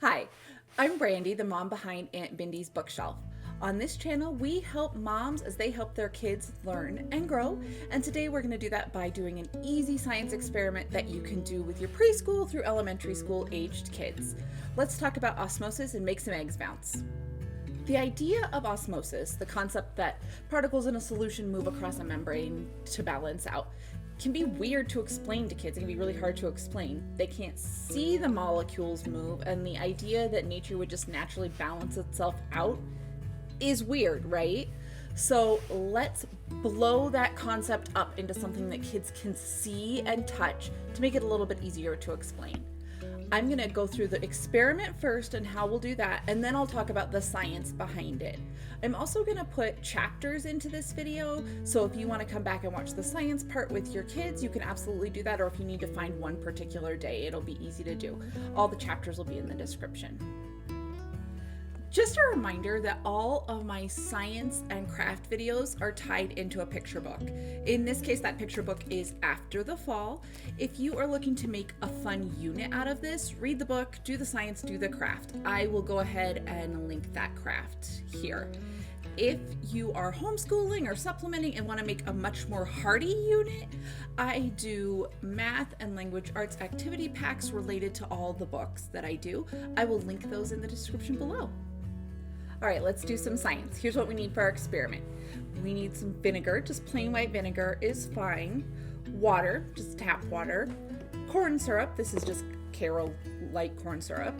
Hi, I'm Brandy, the mom behind Aunt Bindi's bookshelf. On this channel, we help moms as they help their kids learn and grow. And today we're going to do that by doing an easy science experiment that you can do with your preschool through elementary school aged kids. Let's talk about osmosis and make some eggs bounce. The idea of osmosis, the concept that particles in a solution move across a membrane to balance out, can be weird to explain to kids. It can be really hard to explain. They can't see the molecules move, and the idea that nature would just naturally balance itself out is weird, right? So let's blow that concept up into something that kids can see and touch to make it a little bit easier to explain. I'm going to go through the experiment first and how we'll do that, and then I'll talk about the science behind it. I'm also going to put chapters into this video, so if you want to come back and watch the science part with your kids, you can absolutely do that, or if you need to find one particular day, it'll be easy to do. All the chapters will be in the description. Just a reminder that all of my science and craft videos are tied into a picture book. In this case, that picture book is After the Fall. If you are looking to make a fun unit out of this, read the book, do the science, do the craft. I will go ahead and link that craft here. If you are homeschooling or supplementing and want to make a much more hearty unit, I do math and language arts activity packs related to all the books that I do. I will link those in the description below. All right, let's do some science. Here's what we need for our experiment. We need some vinegar, just plain white vinegar is fine. Water, just tap water. Corn syrup, this is just Karo light corn syrup.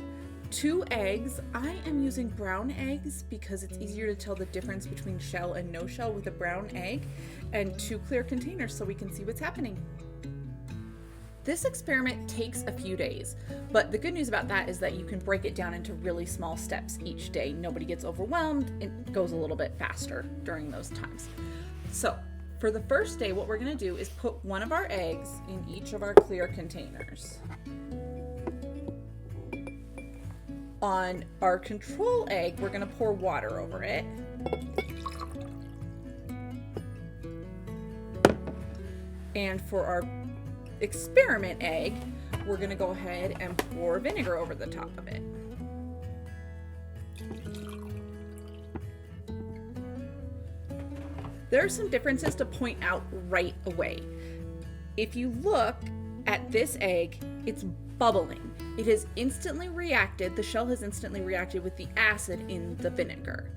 2 eggs. I am using brown eggs because it's easier to tell the difference between shell and no shell with a brown egg. And 2 clear containers so we can see what's happening. This experiment takes a few days, but the good news about that is that you can break it down into really small steps each day. Nobody gets overwhelmed. It goes a little bit faster during those times. So for the first day, what we're going to do is put one of our eggs in each of our clear containers. On our control egg, we're going to pour water over it. And for our experiment egg, we're going to go ahead and pour vinegar over the top of it. There are some differences to point out right away. If you look at this egg, it's bubbling. It has instantly reacted, the shell has instantly reacted with the acid in the vinegar.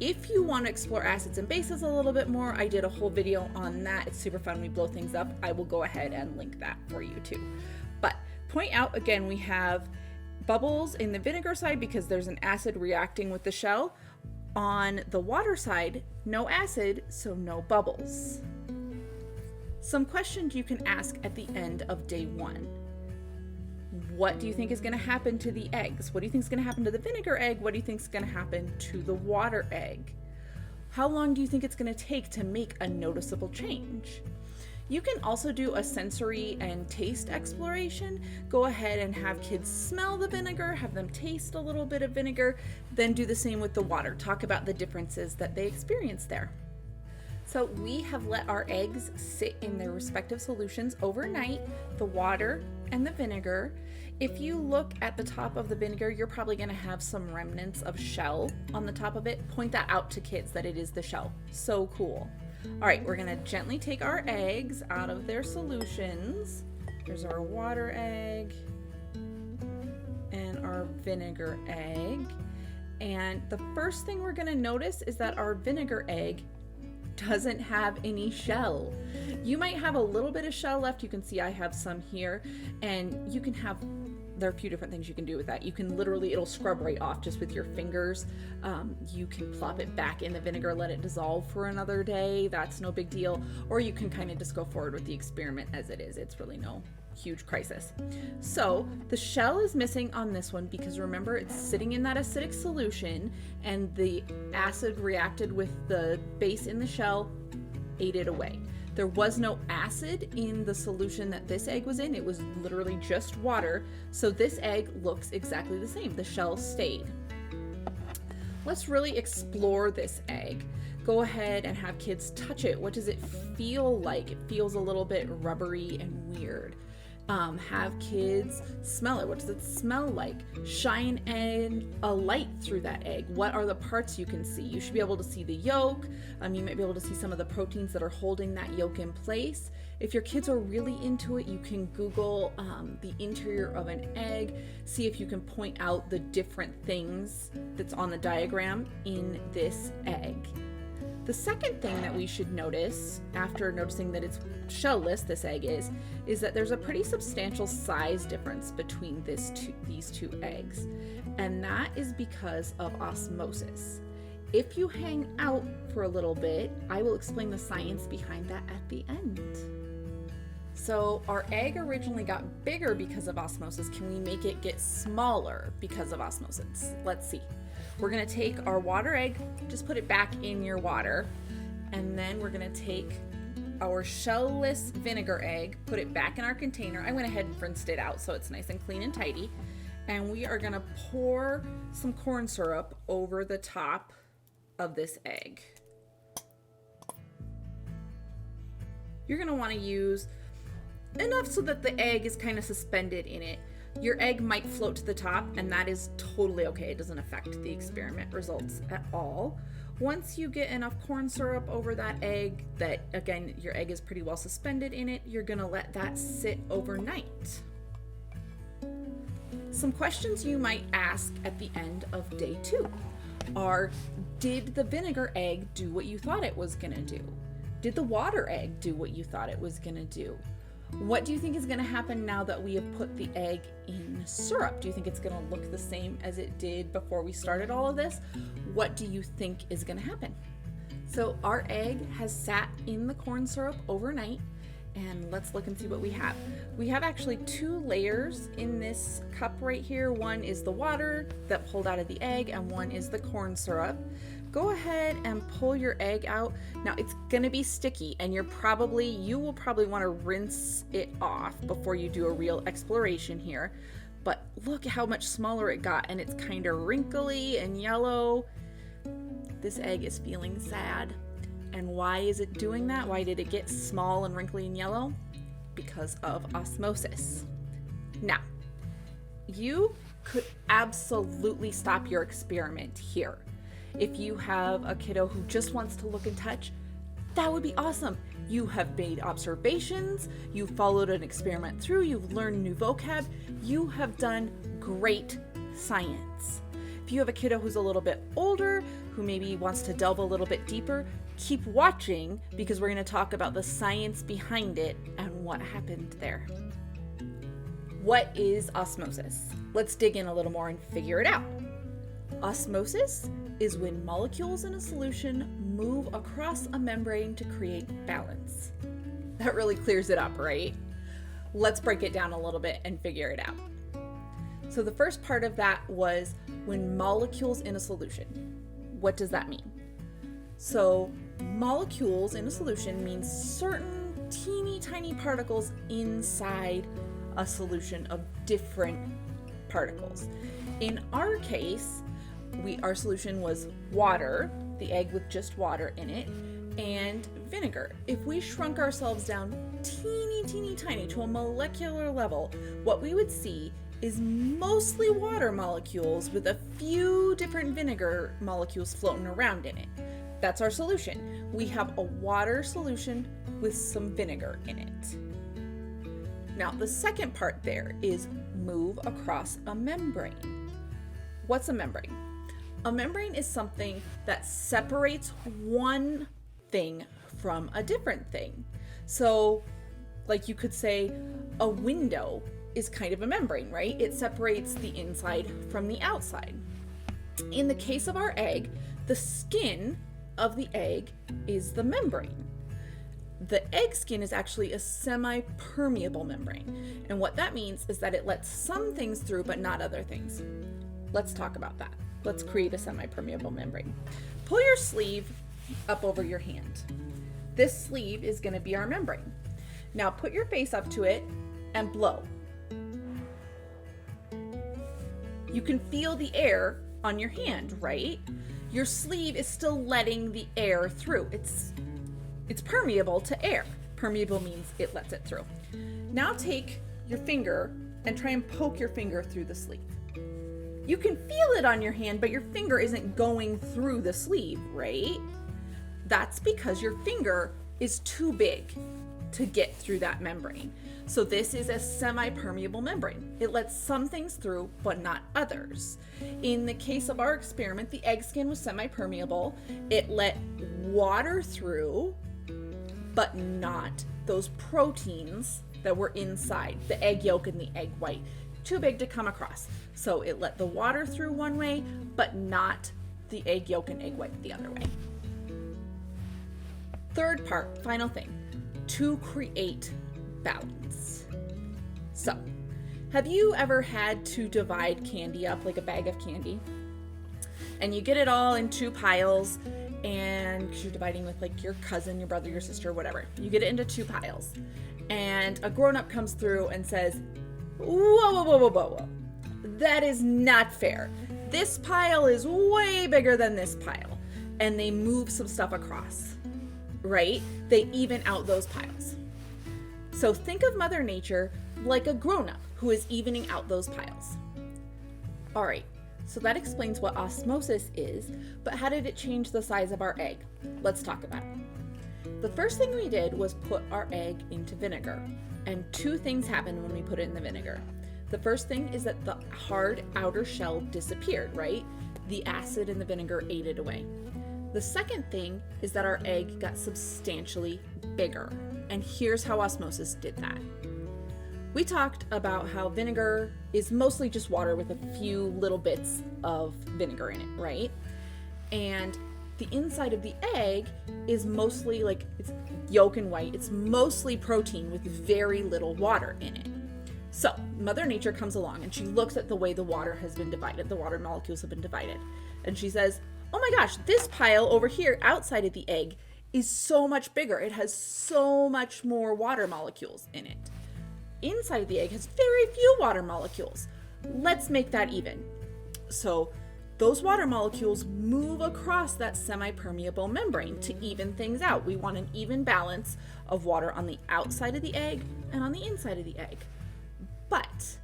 If you want to explore acids and bases a little bit more, I did a whole video on that. It's super fun. We blow things up. I will go ahead and link that for you too. But point out again, we have bubbles in the vinegar side because there's an acid reacting with the shell. On the water side, no acid, so no bubbles. Some questions you can ask at the end of day 1. What do you think is going to happen to the eggs? What do you think is going to happen to the vinegar egg? What do you think is going to happen to the water egg? How long do you think it's going to take to make a noticeable change? You can also do a sensory and taste exploration. Go ahead and have kids smell the vinegar, have them taste a little bit of vinegar, then do the same with the water. Talk about the differences that they experience there. So we have let our eggs sit in their respective solutions overnight, the water and the vinegar. If you look at the top of the vinegar, you're probably going to have some remnants of shell on the top of it. Point that out to kids that it is the shell. So cool. All right, we're going to gently take our eggs out of their solutions. Here's our water egg and our vinegar egg. And the first thing we're going to notice is that our vinegar egg doesn't have any shell. You might have a little bit of shell left. You can see I have some here, and you can have, there are a few different things you can do with that. You can literally, it'll scrub right off just with your fingers. You can plop it back in the vinegar, let it dissolve for another day. That's no big deal. Or you can kind of just go forward with the experiment as it is. It's really no huge crisis. So the shell is missing on this one because remember it's sitting in that acidic solution and the acid reacted with the base in the shell, ate it away. There was no acid in the solution that this egg was in. It was literally just water. So this egg looks exactly the same. The shell stayed. Let's really explore this egg. Go ahead and have kids touch it. What does it feel like? It feels a little bit rubbery and weird. Have kids smell it. What does it smell like? Shine a light through that egg. What are the parts you can see? You should be able to see the yolk. You might be able to see some of the proteins that are holding that yolk in place. If your kids are really into it, you can Google the interior of an egg, see if you can point out the different things that's on the diagram in this egg. The second thing that we should notice, after noticing that it's shellless, this egg is that there's a pretty substantial size difference between these two eggs. And that is because of osmosis. If you hang out for a little bit, I will explain the science behind that at the end. So our egg originally got bigger because of osmosis. Can we make it get smaller because of osmosis? Let's see. We're gonna take our water egg, just put it back in your water, and then we're gonna take our shellless vinegar egg, put it back in our container. I went ahead and rinsed it out so it's nice and clean and tidy. And we are gonna pour some corn syrup over the top of this egg. You're gonna wanna use enough so that the egg is kind of suspended in it. Your egg might float to the top, and that is totally okay. It doesn't affect the experiment results at all. Once you get enough corn syrup over that egg, that again, your egg is pretty well suspended in it, you're gonna let that sit overnight. Some questions you might ask at the end of day 2 are, did the vinegar egg do what you thought it was gonna do? Did the water egg do what you thought it was gonna do? What do you think is going to happen now that we have put the egg in syrup? Do you think it's going to look the same as it did before we started all of this? What do you think is going to happen? So our egg has sat in the corn syrup overnight, and let's look and see what we have. We have actually 2 layers in this cup right here. One is the water that pulled out of the egg, and one is the corn syrup. Go ahead and pull your egg out. Now it's gonna be sticky, and you will probably want to rinse it off before you do a real exploration here. But look how much smaller it got, and it's kind of wrinkly and yellow. This egg is feeling sad. And why is it doing that? Why did it get small and wrinkly and yellow? Because of osmosis. Now, you could absolutely stop your experiment here. If you have a kiddo who just wants to look and touch, that would be awesome. You have made observations, you followed an experiment through, you've learned new vocab, you have done great science. If you have a kiddo who's a little bit older, who maybe wants to delve a little bit deeper, keep watching, because we're going to talk about the science behind it and what happened there. What is osmosis? Let's dig in a little more and figure it out. Osmosis is when molecules in a solution move across a membrane to create balance. That really clears it up, right? Let's break it down a little bit and figure it out. So the first part of that was when molecules in a solution. What does that mean? So molecules in a solution means certain teeny tiny particles inside a solution of different particles. In our case, our solution was water, the egg with just water in it, and vinegar. If we shrunk ourselves down teeny tiny to a molecular level, what we would see is mostly water molecules with a few different vinegar molecules floating around in it. That's our solution. We have a water solution with some vinegar in it. Now, the second part there is move across a membrane. What's a membrane? A membrane is something that separates one thing from a different thing. So, like you could say, a window is kind of a membrane, right? It separates the inside from the outside. In the case of our egg, the skin of the egg is the membrane. The egg skin is actually a semipermeable membrane. And what that means is that it lets some things through, but not other things. Let's talk about that. Let's create a semipermeable membrane. Pull your sleeve up over your hand. This sleeve is going to be our membrane. Now put your face up to it and blow. You can feel the air on your hand, right? Your sleeve is still letting the air through. It's permeable to air. Permeable means it lets it through. Now take your finger and try and poke your finger through the sleeve. You can feel it on your hand, but your finger isn't going through the sleeve, right? That's because your finger is too big to get through that membrane. So this is a semi-permeable membrane. It lets some things through, but not others. In the case of our experiment, the egg skin was semi-permeable. It let water through, but not those proteins that were inside, the egg yolk and the egg white. Too big to come across. So it let the water through one way, but not the egg yolk and egg white the other way. Third part, final thing, to create balance. So, have you ever had to divide candy up, like a bag of candy? And you get it all in two piles, and you're dividing with like your cousin, your brother, your sister, whatever. You get it into two piles. And a grown-up comes through and says, whoa, whoa, whoa, whoa, whoa, whoa. That is not fair. This pile is way bigger than this pile. And they move some stuff across, right? They even out those piles. So think of Mother Nature like a grown-up who is evening out those piles. All right, so that explains what osmosis is, but how did it change the size of our egg? Let's talk about it. The first thing we did was put our egg into vinegar, and two things happened when we put it in the vinegar. The first thing is that the hard outer shell disappeared, right? The acid in the vinegar ate it away. The second thing is that our egg got substantially bigger, and here's how osmosis did that. We talked about how vinegar is mostly just water with a few little bits of vinegar in it, right? And the inside of the egg is mostly like, it's yolk and white. It's mostly protein with very little water in it. So Mother Nature comes along and she looks at the way the water has been divided. The water molecules have been divided. And she says, oh my gosh, this pile over here outside of the egg is so much bigger. It has so much more water molecules in it. Inside of the egg has very few water molecules. Let's make that even. So those water molecules move across that semi-permeable membrane to even things out. We want an even balance of water on the outside of the egg and on the inside of the egg. But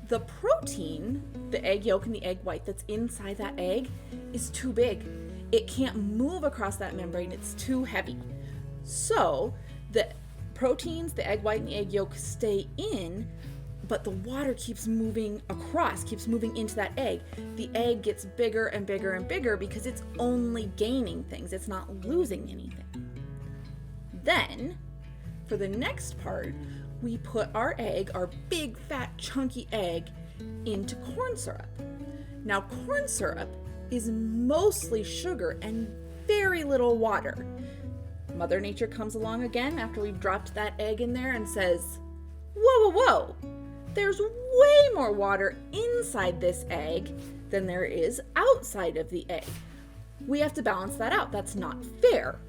the protein, the egg yolk and the egg white that's inside that egg is too big. It can't move across that membrane. It's too heavy. So the proteins, the egg white and the egg yolk stay in, but the water keeps moving across, keeps moving into that egg. The egg gets bigger and bigger and bigger because it's only gaining things. It's not losing anything. Then, for the next part, we put our egg, our big, fat, chunky egg, into corn syrup. Now, corn syrup is mostly sugar and very little water. Mother Nature comes along again after we've dropped that egg in there and says, whoa, whoa, whoa, there's way more water inside this egg than there is outside of the egg. We have to balance that out. That's not fair.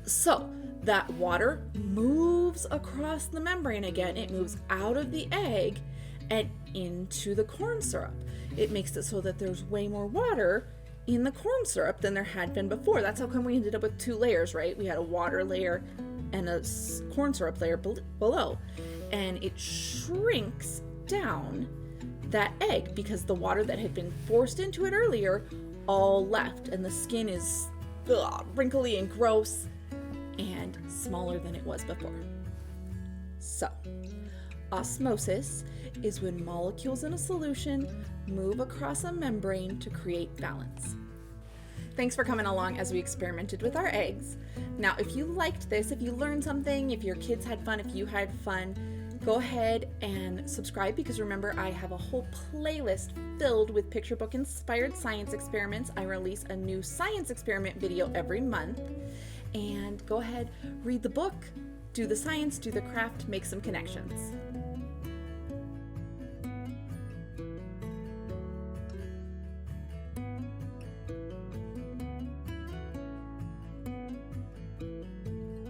So that water moves across the membrane again. It moves out of the egg and into the corn syrup. It makes it so that there's way more water in the corn syrup than there had been before. That's how come we ended up with two layers, right? We had a water layer and a corn syrup layer below. And it shrinks down that egg because the water that had been forced into it earlier all left. And the skin is wrinkly and gross and smaller than it was before. So, osmosis is when molecules in a solution move across a membrane to create balance. Thanks for coming along as we experimented with our eggs. Now, if you liked this, if you learned something, if your kids had fun, if you had fun, go ahead and subscribe, because remember, I have a whole playlist filled with picture book inspired science experiments. I release a new science experiment video every month. And go ahead, read the book, do the science, do the craft, make some connections.